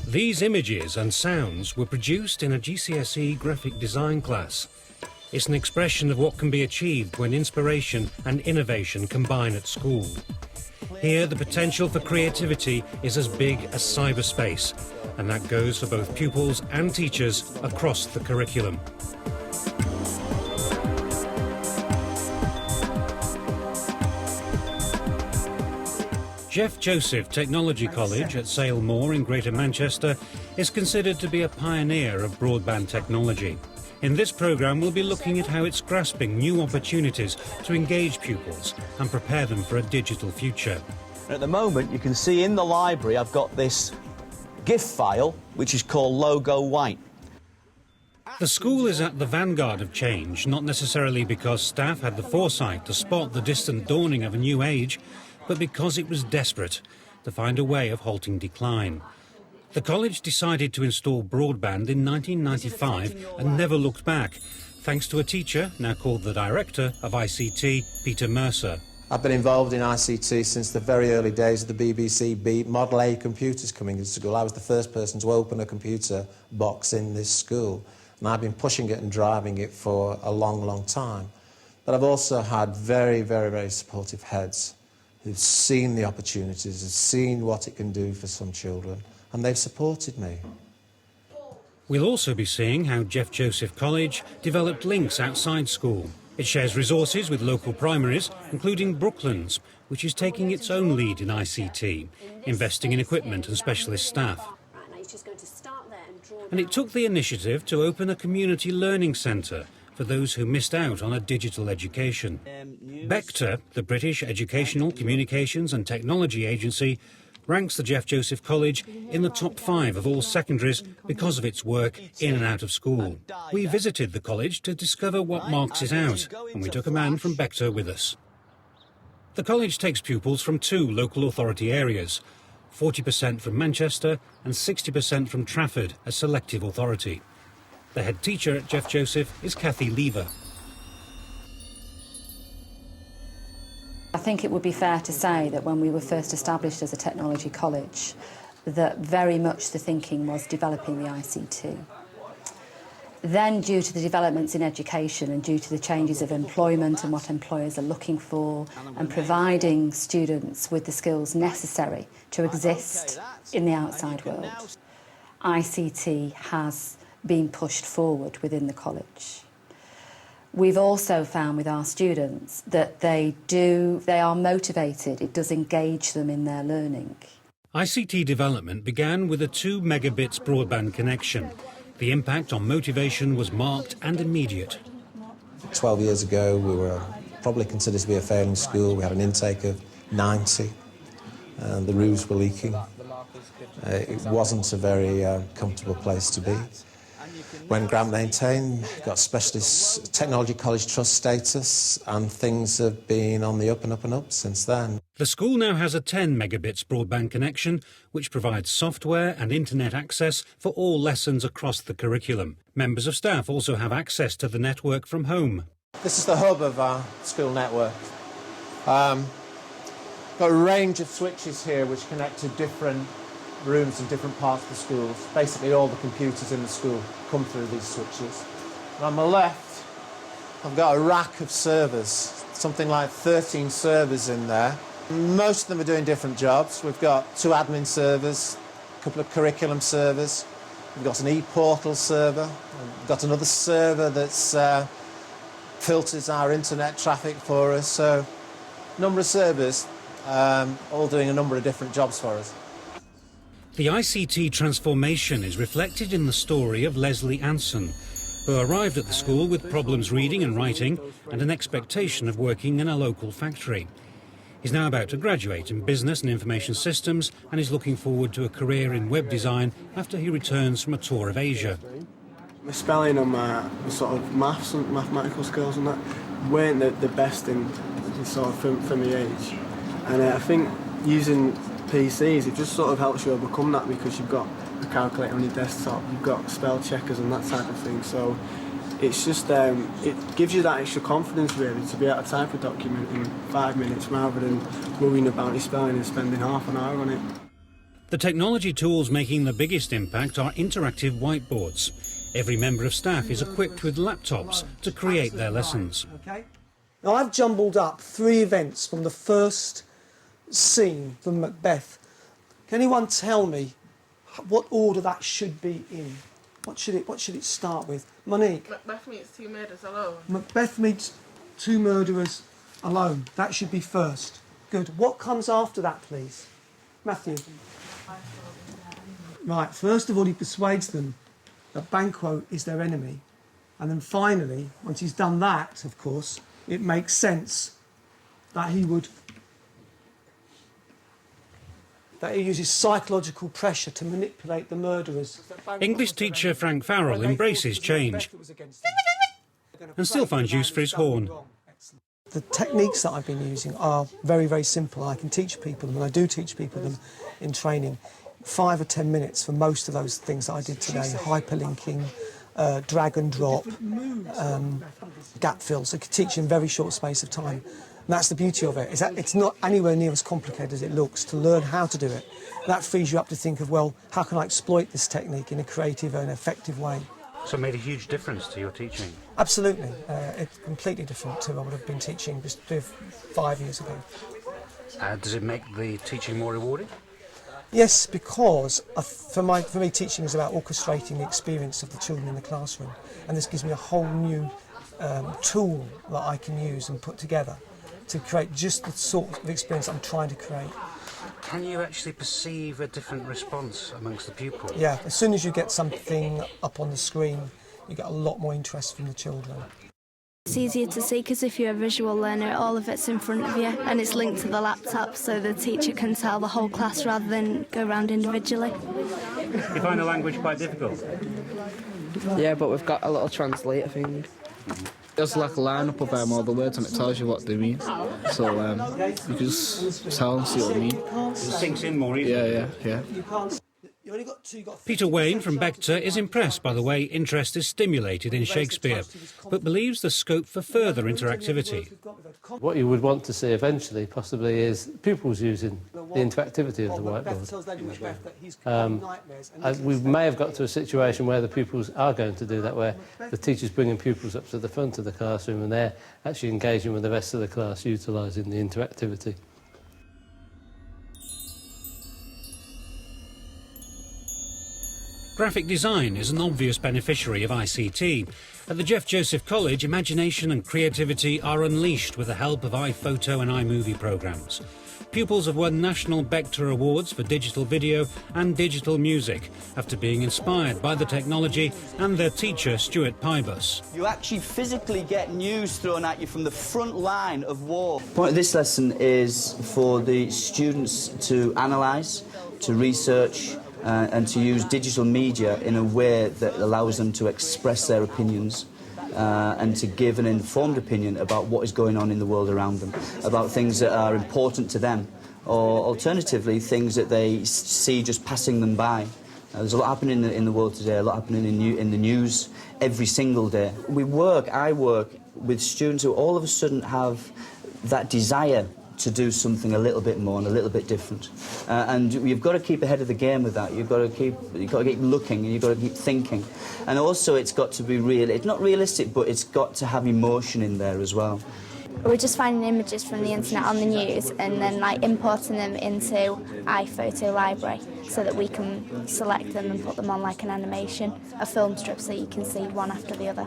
These images and sounds were produced in a GCSE graphic design class. It's an expression of what can be achieved when inspiration and innovation combine at school. Here, the potential for creativity is as big as cyberspace, and that goes for both pupils and teachers across the curriculum. Jeff Joseph Technology College at Sale Moor in Greater Manchester is considered to be a pioneer of broadband technology. In this programme, we'll be looking at how it's grasping new opportunities to engage pupils and prepare them for a digital future. At the moment, you can see in the library I've got this GIF file, which is called Logo White. The school is at the vanguard of change, not necessarily because staff had the foresight to spot the distant dawning of a new age, but because it was desperate to find a way of halting decline. The college decided to install broadband in 1995 and never looked back, thanks to a teacher, now called the Director of ICT, Peter Mercer. I've been involved in ICT since the very early days of the BBC Beat Model A computers coming into school. I was the first person to open a computer box in this school, and I've been pushing it and driving it for a long, long time. But I've also had very, very, very supportive heads who've seen the opportunities, have seen what it can do for some children, and they've supported me. We'll also be seeing how Jeff Joseph College developed links outside school. It shares resources with local primaries, including Brooklands, which is taking its own lead in ICT, investing in equipment and specialist staff. And it took the initiative to open a community learning centre for those who missed out on a digital education. Bector, the British Educational, Communications and Technology Agency, ranks the Jeff Joseph College in the top 5 of all secondaries because of its work in and out of school. We visited the college to discover what marks it out, and we took a man from Bector with us. The college takes pupils from 2 local authority areas, 40% from Manchester and 60% from Trafford, a selective authority. The head teacher at Jeff Joseph is Kathy Lever. I think it would be fair to say that when we were first established as a technology college, that very much the thinking was developing the ICT. Then, due to the developments in education and due to the changes of employment and what employers are looking for and providing students with the skills necessary to exist in the outside world, ICT has been pushed forward within the college. We've also found with our students that they are motivated, it does engage them in their learning. ICT development began with a 2 megabits broadband connection. The impact on motivation was marked and immediate. 12 years ago, we were probably considered to be a failing school. We had an intake of 90, and the roofs were leaking. It wasn't a very comfortable place to be. When Grant Maintain got Specialist Technology College Trust status, and things have been on the up and up and up since then. The school now has a 10 megabits broadband connection, which provides software and internet access for all lessons across the curriculum. Members of staff also have access to the network from home. This is the hub of our school network. Got a range of switches here which connect to different rooms in different parts of the schools. Basically all the computers in the school come through these switches. And on my left, I've got a rack of servers, something like 13 servers in there. Most of them are doing different jobs. We've got 2 admin servers, a couple of curriculum servers. We've got an e-portal server. We've got another server that filters our internet traffic for us. So, a number of servers, all doing a number of different jobs for us. The ICT transformation is reflected in the story of Leslie Anson, who arrived at the school with problems reading and writing and an expectation of working in a local factory. He's now about to graduate in business and information systems and is looking forward to a career in web design after he returns from a tour of Asia. My spelling and my sort of maths and mathematical skills and that weren't the best in sort of for my age. And I think using PCs, it just sort of helps you overcome that because you've got a calculator on your desktop, you've got spell checkers and that type of thing. So it's just, it gives you that extra confidence really to be able to type a document in 5 minutes rather than worrying about your spelling and spending half an hour on it. The technology tools making the biggest impact are interactive whiteboards. Every member of staff is equipped with laptops to create their lessons. Okay. Now I've jumbled up 3 events from the first scene from Macbeth. Can anyone tell me what order that should be in? What should it start with? Monique? Macbeth meets 2 murders alone. Macbeth meets 2 murderers alone. That should be first. Good. What comes after that, please? Matthew? Right, first of all, he persuades them that Banquo is their enemy. And then finally, once he's done that, of course, it makes sense that he uses psychological pressure to manipulate the murderers. English teacher Frank Farrell embraces change and still finds use for his horn. The techniques that I've been using are very, very simple. I can teach people them, and I do teach people them in training. 5 or 10 minutes for most of those things that I did today. Hyperlinking, drag and drop, gap fill. So I can teach in a very short space of time. And that's the beauty of it, is that it's not anywhere near as complicated as it looks to learn how to do it. That frees you up to think of, well, how can I exploit this technique in a creative and effective way? So it made a huge difference to your teaching? Absolutely. It's completely different to what I would have been teaching just 5 years ago. Does it make the teaching more rewarding? Yes, because for me teaching is about orchestrating the experience of the children in the classroom, and this gives me a whole new tool that I can use and put together to create just the sort of experience I'm trying to create. Can you actually perceive a different response amongst the pupils? Yeah, as soon as you get something up on the screen, you get a lot more interest from the children. It's easier to see because if you're a visual learner, all of it's in front of you and it's linked to the laptop, so the teacher can tell the whole class rather than go around individually. You find the language quite difficult? Yeah, but we've got a little translator thing. There's like a line-up of all the words and it tells you what they mean. So you can just tell and see what they mean. It sinks in more easily. Yeah. Peter Wayne from Bector is impressed by the way interest is stimulated in Shakespeare, but believes there's scope for further interactivity. What you would want to see eventually, possibly, is pupils using the interactivity of the whiteboard. We may have got to a situation where the pupils are going to do that, where the teacher's bringing pupils up to the front of the classroom and they're actually engaging with the rest of the class, utilising the interactivity. Graphic design is an obvious beneficiary of ICT. At the Jeff Joseph College, imagination and creativity are unleashed with the help of iPhoto and iMovie programmes. Pupils have won national Bector Awards for digital video and digital music after being inspired by the technology and their teacher, Stuart Pybus. You actually physically get news thrown at you from the front line of war. The point of this lesson is for the students to analyse, to research, and to use digital media in a way that allows them to express their opinions and to give an informed opinion about what is going on in the world around them, about things that are important to them, or alternatively things that they see just passing them by. There's a lot happening in the world today, a lot happening in the news every single day. I work with students who all of a sudden have that desire to do something a little bit more and a little bit different, and you've got to keep ahead of the game with that. You've got to keep looking, and you've got to keep thinking, and also it's got to be real. It's not realistic, but it's got to have emotion in there as well. We're just finding images from the internet on the news and then importing them into iPhoto library so that we can select them and put them on like an animation, a film strip, so you can see one after the other.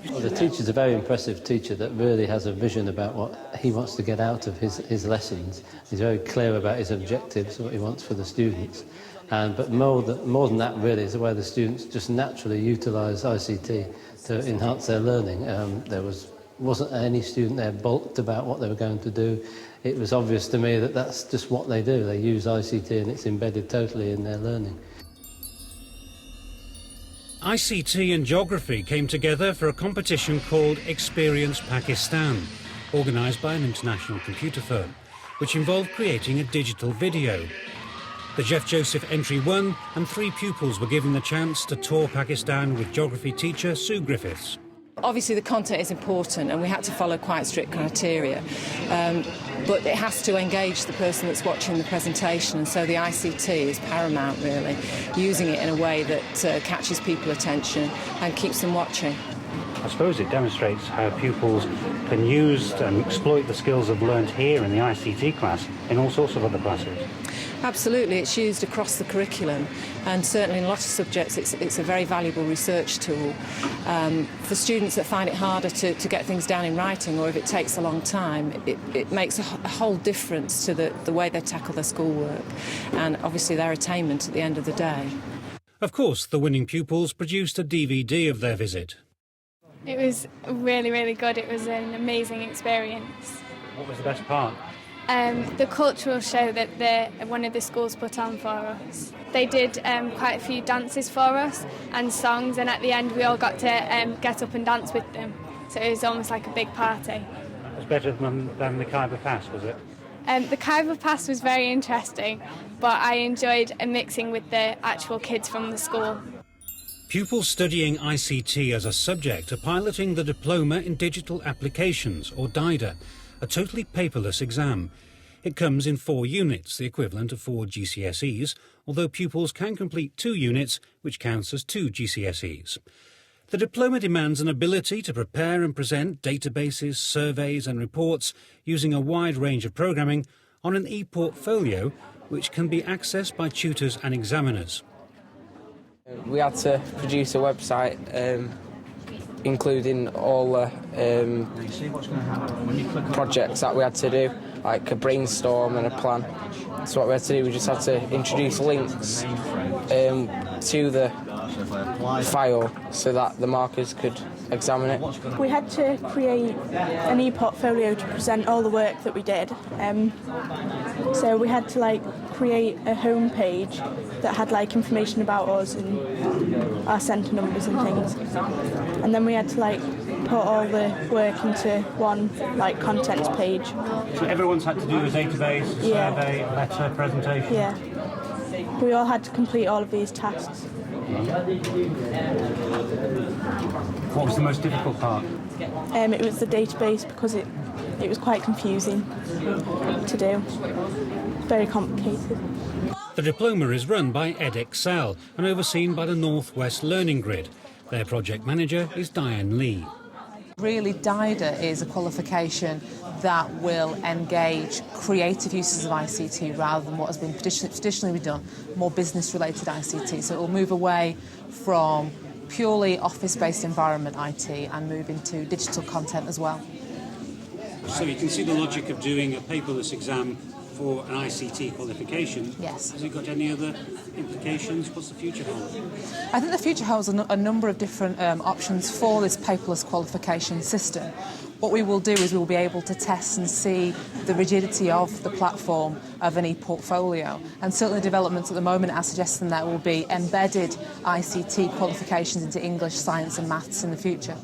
Well, the teacher's a very impressive teacher that really has a vision about what he wants to get out of his lessons. He's very clear about his objectives, what he wants for the students. But more than that, really, is the way the students just naturally utilise ICT to enhance their learning. There wasn't any student there balked about what they were going to do. It was obvious to me that that's just what they do. They use ICT and it's embedded totally in their learning. ICT and geography came together for a competition called Experience Pakistan, organised by an international computer firm, which involved creating a digital video. The Jeff Joseph entry won, and 3 pupils were given the chance to tour Pakistan with geography teacher Sue Griffiths. Obviously the content is important and we had to follow quite strict criteria, but it has to engage the person that's watching the presentation, and so the ICT is paramount really, using it in a way that catches people's attention and keeps them watching. I suppose it demonstrates how pupils can use and exploit the skills they've learned here in the ICT class in all sorts of other classes. Absolutely, it's used across the curriculum, and certainly in a lot of subjects it's a very valuable research tool. For students that find it harder to get things down in writing, or if it takes a long time, it makes a whole difference to the way they tackle their schoolwork and obviously their attainment at the end of the day. Of course, the winning pupils produced a DVD of their visit. It was really, really good. It was an amazing experience. What was the best part? The cultural show that one of the schools put on for us. They did quite a few dances for us and songs, and at the end we all got to get up and dance with them. So it was almost like a big party. It was better than the Khyber Pass, was it? The Khyber Pass was very interesting, but I enjoyed mixing with the actual kids from the school. Pupils studying ICT as a subject are piloting the Diploma in Digital Applications, or DIDA, a totally paperless exam. It comes in 4 units, the equivalent of 4 GCSEs, although pupils can complete 2 units, which counts as 2 GCSEs. The diploma demands an ability to prepare and present databases, surveys and reports using a wide range of programming on an e-portfolio, which can be accessed by tutors and examiners. We had to produce a website including all the projects that we had to do, like a brainstorm and a plan. So what we had to do, we just had to introduce links to the file so that the markers could examine it. We had to create an e-portfolio to present all the work that we did. So we had to create a home page that had information about us and our centre numbers and things. And then we had to put all the work into one contents page. So everyone's had to do a database, a survey, a letter, presentation? Yeah. We all had to complete all of these tasks. What was the most difficult part? It was the database, because it was quite confusing to do. Very complicated. The diploma is run by EdExcel and overseen by the North West Learning Grid. Their project manager is Diane Lee. Really, DIDA is a qualification that will engage creative uses of ICT rather than what has been traditionally done, more business-related ICT. So it will move away from purely office-based environment IT and move into digital content as well. So you can see the logic of doing a paperless exam for an ICT qualification. Yes. Has it got any other implications? What's the future hold? I think the future holds a number of different options for this paperless qualification system. What we will do is we will be able to test and see the rigidity of the platform of an e-portfolio, and certainly developments at the moment are suggesting that will be embedded ICT qualifications into English, science and maths in the future.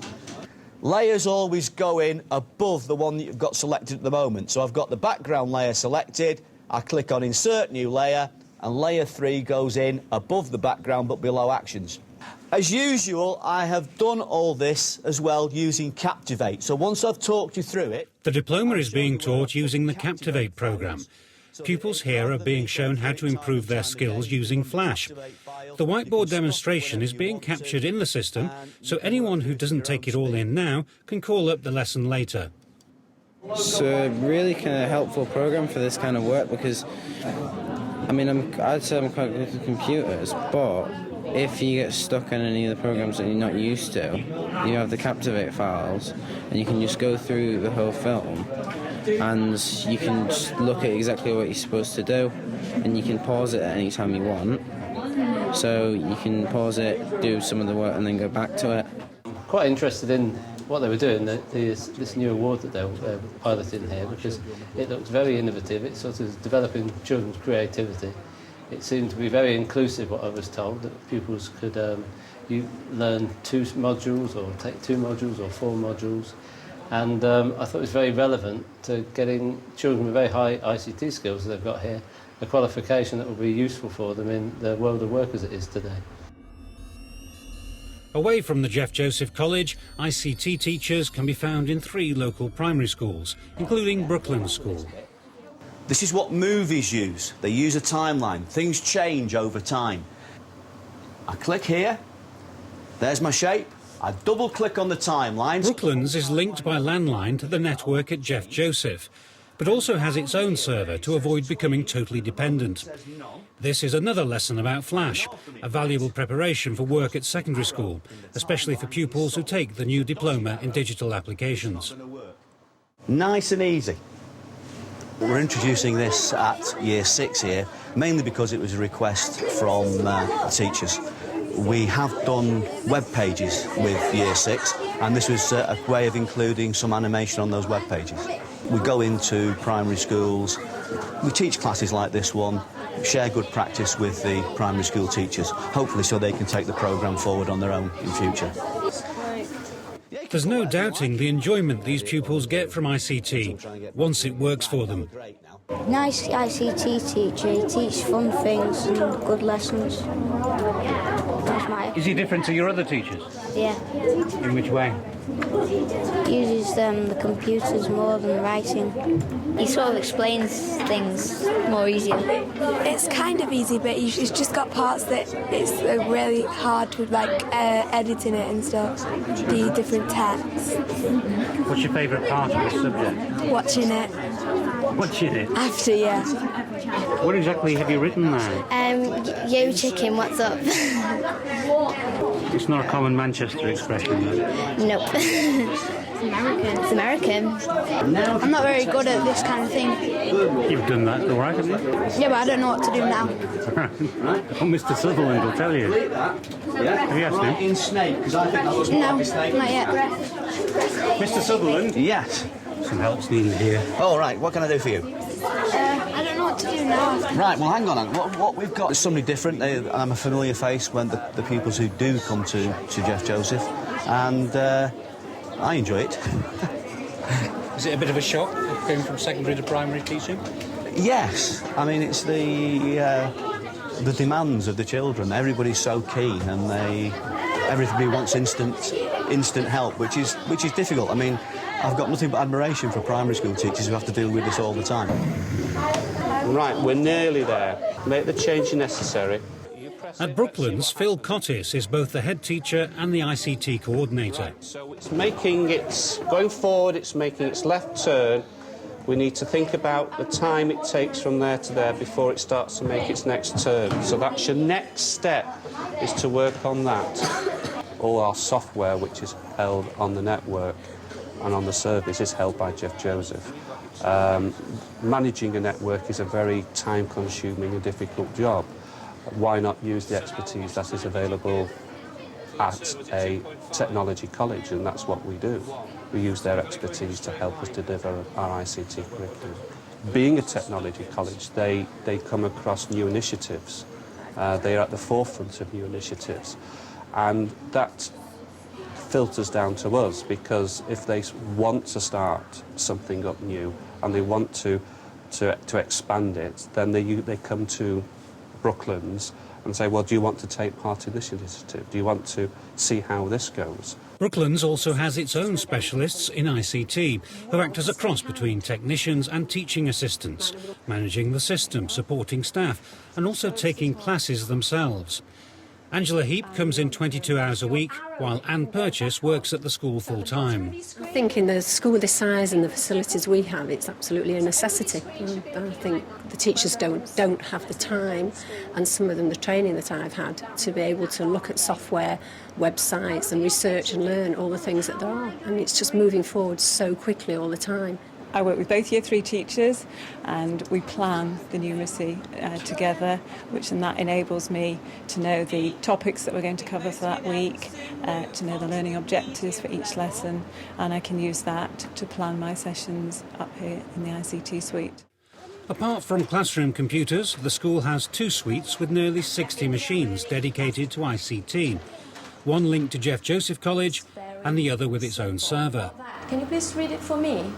Layers always go in above the one that you've got selected at the moment. So I've got the background layer selected, I click on Insert New Layer, and Layer 3 goes in above the background but below Actions. As usual, I have done all this as well using Captivate. So once I've talked you through it... The diploma is being taught using the Captivate programme. Pupils here are being shown how to improve their skills using Flash. The whiteboard demonstration is being captured in the system, so anyone who doesn't take it all in now can call up the lesson later. It's a really kind of helpful program for this kind of work because, I'd say I'm quite good at computers, but if you get stuck on any of the programs that you're not used to, you have the Captivate files and you can just go through the whole film and you can just look at exactly what you're supposed to do, and you can pause it at any time you want. So you can pause it, do some of the work and then go back to it. Quite interested in what they were doing, this new award that they were piloting here, because it looks very innovative. It's sort of developing children's creativity. It seemed to be very inclusive, what I was told, that pupils could learn 2 modules or take 2 modules or 4 modules. And I thought it was very relevant to getting children with very high ICT skills that they've got here a qualification that will be useful for them in the world of work as it is today. Away from the Jeff Joseph College, ICT teachers can be found in 3 local primary schools, including Brooklands School. This is what movies use. They use a timeline. Things change over time. I click here. There's my shape. I double-click on the timeline. Brooklands is linked by landline to the network at Jeff Joseph, but also has its own server to avoid becoming totally dependent. This is another lesson about Flash, a valuable preparation for work at secondary school, especially for pupils who take the new diploma in digital applications. Nice and easy. We're introducing this at Year 6 here, mainly because it was a request from teachers. We have done web pages with Year 6, and this was a way of including some animation on those web pages. We go into primary schools, we teach classes like this one, share good practice with the primary school teachers, hopefully so they can take the programme forward on their own in future. There's no doubting the enjoyment these pupils get from ICT, once it works for them. Nice ICT teacher, he teaches fun things and good lessons. Is he different to your other teachers? Yeah. In which way? Uses the computers more than writing. He sort of explains things more easier. It's kind of easy, but it's just got parts that it's really hard with, like editing it and stuff, the different texts. What's your favourite part of the subject? Watching it. Watching it? After, yeah. What exactly have you written there? Yo chicken, what's up? It's not a common Manchester expression, though. Nope. It's American. I'm not very good at this kind of thing. You've done that, all right, haven't you? Yeah, but I don't know what to do now. Oh, Mr. Sutherland will tell you. Have you asked him? In snake, because I think that was No, not yet. Mr. Sutherland? Yes. Some help's needed here. All right, what can I do for you? I don't know what to do now. Right, well, hang on. What we've got is somebody different. I'm a familiar face when the pupils who do come to Jeff Joseph, and I enjoy it. Is it a bit of a shock, going from secondary to primary teaching? Yes. I mean, it's the demands of the children. Everybody's so keen, and everybody wants instant help, which is difficult. I mean, I've got nothing but admiration for primary school teachers who have to deal with this all the time. Right, we're nearly there. Make the change necessary. At Brooklands, Phil Cottis is both the head teacher and the ICT coordinator. So it's going forward, it's making its left turn. We need to think about the time it takes from there to there before it starts to make its next turn. So that's your next step, is to work on that. All our software, which is held on the network and on the service, is held by Jeff Joseph. Managing a network is a very time-consuming and difficult job. Why not use the expertise that is available at a technology college? And that's what we do. We use their expertise to help us deliver our ICT curriculum. Being a technology college, they come across new initiatives. They are at the forefront of new initiatives. And that filters down to us, because if they want to start something up new and they want to expand it, then they come to Brooklands and say, well, do you want to take part in this initiative? Do you want to see how this goes? Brooklands also has its own specialists in ICT, who act as a cross between technicians and teaching assistants, managing the system, supporting staff, and also taking classes themselves. Angela Heap comes in 22 hours a week, while Anne Purchase works at the school full-time. I think in the school this size and the facilities we have, it's absolutely a necessity. I think the teachers don't have the time, and some of them the training that I've had, to be able to look at software, websites and research and learn all the things that there are. And it's just moving forward so quickly all the time. I work with both Year 3 teachers, and we plan the numeracy together, which then that enables me to know the topics that we're going to cover for that week, to know the learning objectives for each lesson, and I can use that to plan my sessions up here in the ICT suite. Apart from classroom computers, the school has 2 suites with nearly 60 machines dedicated to ICT. One linked to Jeff Joseph College and the other with its own server. Can you please read it for me?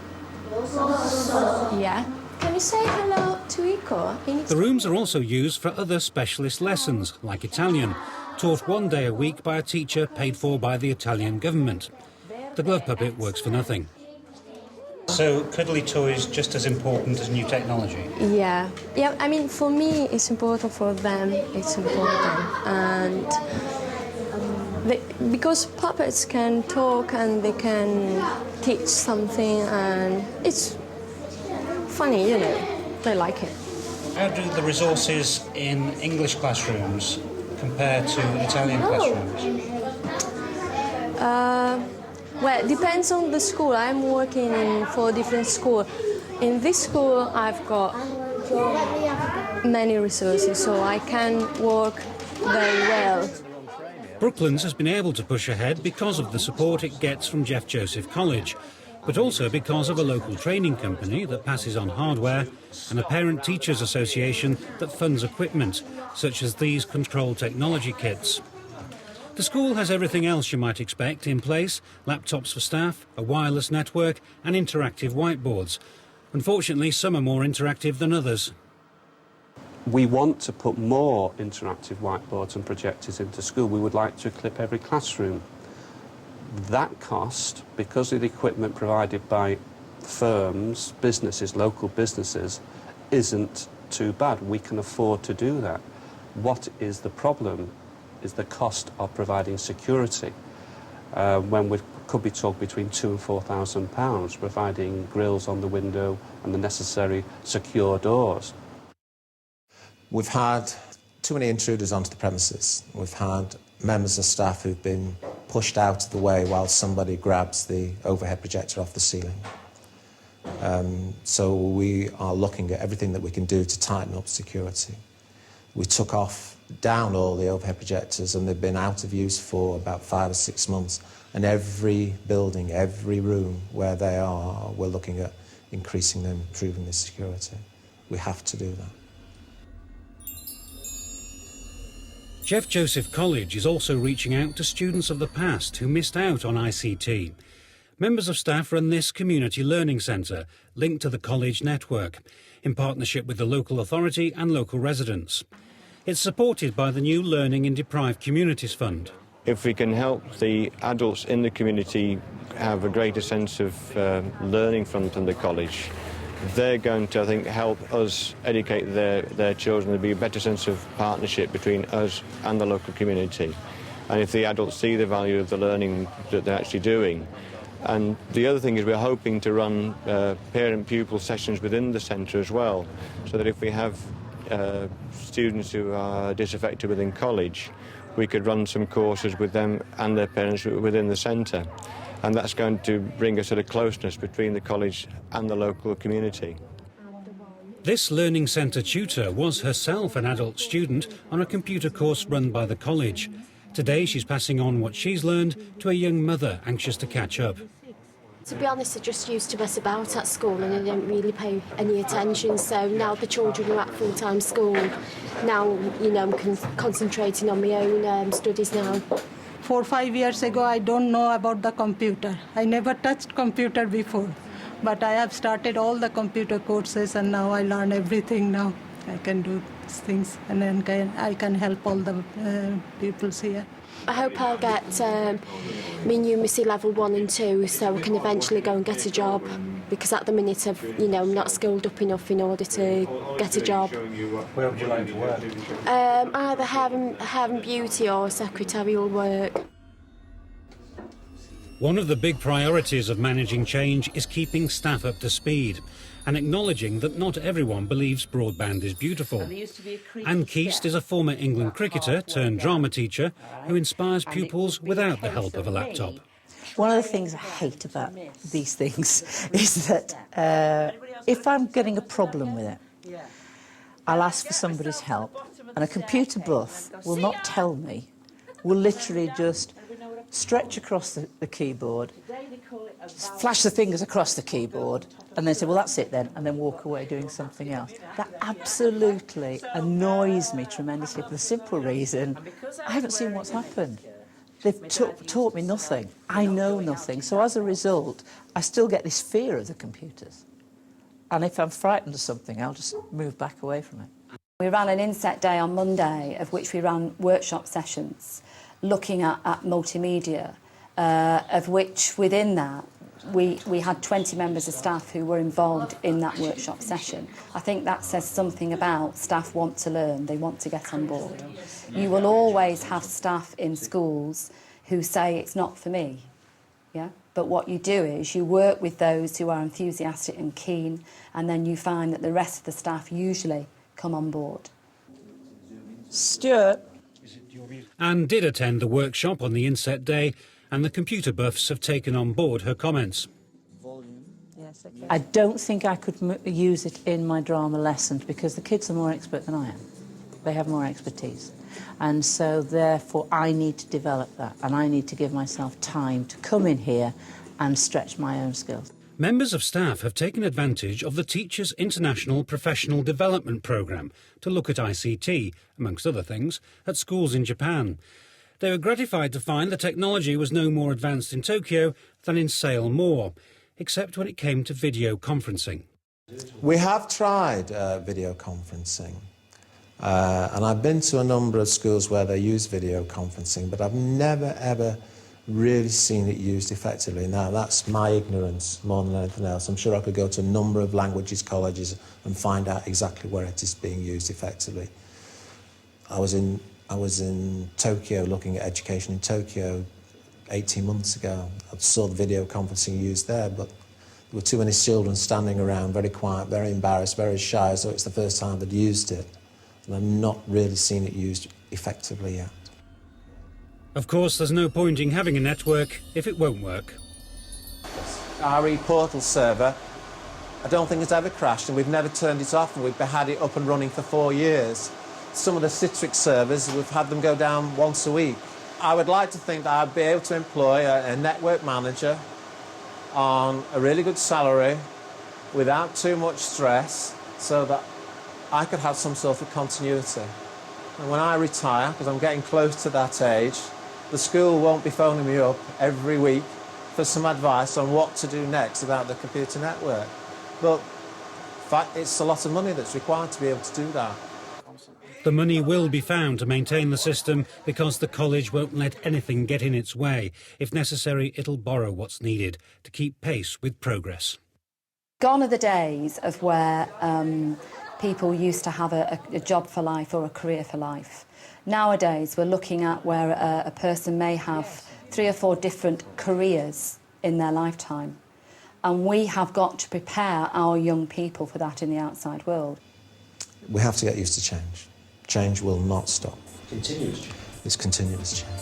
Yeah. Can you say hello to Iko? The rooms are also used for other specialist lessons, like Italian, taught 1 day a week by a teacher paid for by the Italian government. The glove puppet works for nothing. So, cuddly toys just as important as new technology? Yeah, I mean, for me, it's important, for them, it's important. And because puppets can talk and they can teach something, and it's funny, you know, they like it. How do the resources in English classrooms compare to Italian classrooms? Well, it depends on the school. I'm working in 4 different schools. In this school, I've got many resources, so I can work very well. Brooklands has been able to push ahead because of the support it gets from Jeff Joseph College, but also because of a local training company that passes on hardware and a parent-teachers association that funds equipment, such as these control technology kits. The school has everything else you might expect in place: laptops for staff, a wireless network and interactive whiteboards. Unfortunately, some are more interactive than others. We want to put more interactive whiteboards and projectors into school. We would like to equip every classroom. That cost, because of the equipment provided by firms, businesses, local businesses, isn't too bad. We can afford to do that. What is the problem is the cost of providing security, when we could be talking between £2,000 and £4,000, providing grills on the window and the necessary secure doors. We've had too many intruders onto the premises. We've had members of staff who've been pushed out of the way while somebody grabs the overhead projector off the ceiling. So we are looking at everything that we can do to tighten up security. We took down all the overhead projectors, and they've been out of use for about 5 or 6 months. And every building, every room where they are, we're looking at increasing them, improving the security. We have to do that. Jeff Joseph College is also reaching out to students of the past who missed out on ICT. Members of staff run this community learning centre, linked to the college network, in partnership with the local authority and local residents. It's supported by the new Learning in Deprived Communities Fund. If we can help the adults in the community have a greater sense of learning from the college, they're going to, I think, help us educate their children. There'll be a better sense of partnership between us and the local community. And if the adults see the value of the learning that they're actually doing. And the other thing is we're hoping to run parent-pupil sessions within the centre as well, so that if we have students who are disaffected within college, we could run some courses with them and their parents within the centre. And that's going to bring a sort of closeness between the college and the local community. This Learning Centre tutor was herself an adult student on a computer course run by the college. Today she's passing on what she's learned to a young mother anxious to catch up. To be honest, I just used to mess about at school and I didn't really pay any attention. So now the children are at full-time school. Now, you know, I'm concentrating on my own studies now. 4 or 5 years ago, I don't know about the computer. I never touched computer before. But I have started all the computer courses and now I learn everything now. I can do things and then I can help all the pupils here. I hope I'll get my numeracy level 1 and 2 so I can eventually go and get a job, because at the minute I'm not skilled up enough in order to get a job. Where would you like to work? Either hair and beauty or secretarial work. One of the big priorities of managing change is keeping staff up to speed and acknowledging that not everyone believes broadband is beautiful. Anne Keast is a former England cricketer turned drama teacher who inspires pupils without the help of a laptop. One of the things I hate about these things is that if I'm getting a problem with it, I'll ask for somebody's help, and a computer buff will not tell me, will literally just stretch across the keyboard, flash the fingers across the keyboard, and then say, well, that's it then, and then walk away doing something else. That absolutely annoys me tremendously for the simple reason I haven't seen what's happened. They've taught me nothing. I know nothing. So as a result, I still get this fear of the computers. And if I'm frightened of something, I'll just move back away from it. We ran an inset day on Monday, of which we ran workshop sessions looking at multimedia, of which within that we had 20 members of staff who were involved in that workshop session. I think that says something about staff want to learn, they want to get on board. You will always have staff in schools who say it's not for me, yeah? But what you do is you work with those who are enthusiastic and keen, and then you find that the rest of the staff usually come on board. Stuart. Anne did attend the workshop on the inset day, and the computer buffs have taken on board her comments. I don't think I could use it in my drama lessons because the kids are more expert than I am. They have more expertise. And so, therefore, I need to develop that, and I need to give myself time to come in here and stretch my own skills. Members of staff have taken advantage of the Teachers' International Professional Development Programme to look at ICT, amongst other things, at schools in Japan. They were gratified to find the technology was no more advanced in Tokyo than in Sale Moor, except when it came to video conferencing. We have tried video conferencing, and I've been to a number of schools where they use video conferencing, but I've never, ever really seen it used effectively. Now, that's my ignorance more than anything else. I'm sure I could go to a number of languages colleges and find out exactly where it is being used effectively. I was in Tokyo looking at education in Tokyo 18 months ago. I saw the video conferencing used there, but there were too many children standing around, very quiet, very embarrassed, very shy, so it's the first time they'd used it. And I've not really seen it used effectively yet. Of course, there's no point in having a network if it won't work. Our e-portal server, I don't think it's ever crashed, and we've never turned it off, and we've had it up and running for 4 years. Some of the Citrix servers, we've had them go down once a week. I would like to think that I'd be able to employ a network manager on a really good salary without too much stress so that I could have some sort of continuity. And when I retire, because I'm getting close to that age, the school won't be phoning me up every week for some advice on what to do next about the computer network. But in fact, it's a lot of money that's required to be able to do that. The money will be found to maintain the system because the college won't let anything get in its way. If necessary, it'll borrow what's needed to keep pace with progress. Gone are the days of where people used to have a job for life or a career for life. Nowadays, we're looking at where a person may have 3 or 4 different careers in their lifetime. And we have got to prepare our young people for that in the outside world. We have to get used to change. Change will not stop. Continuous change. It's continuous change.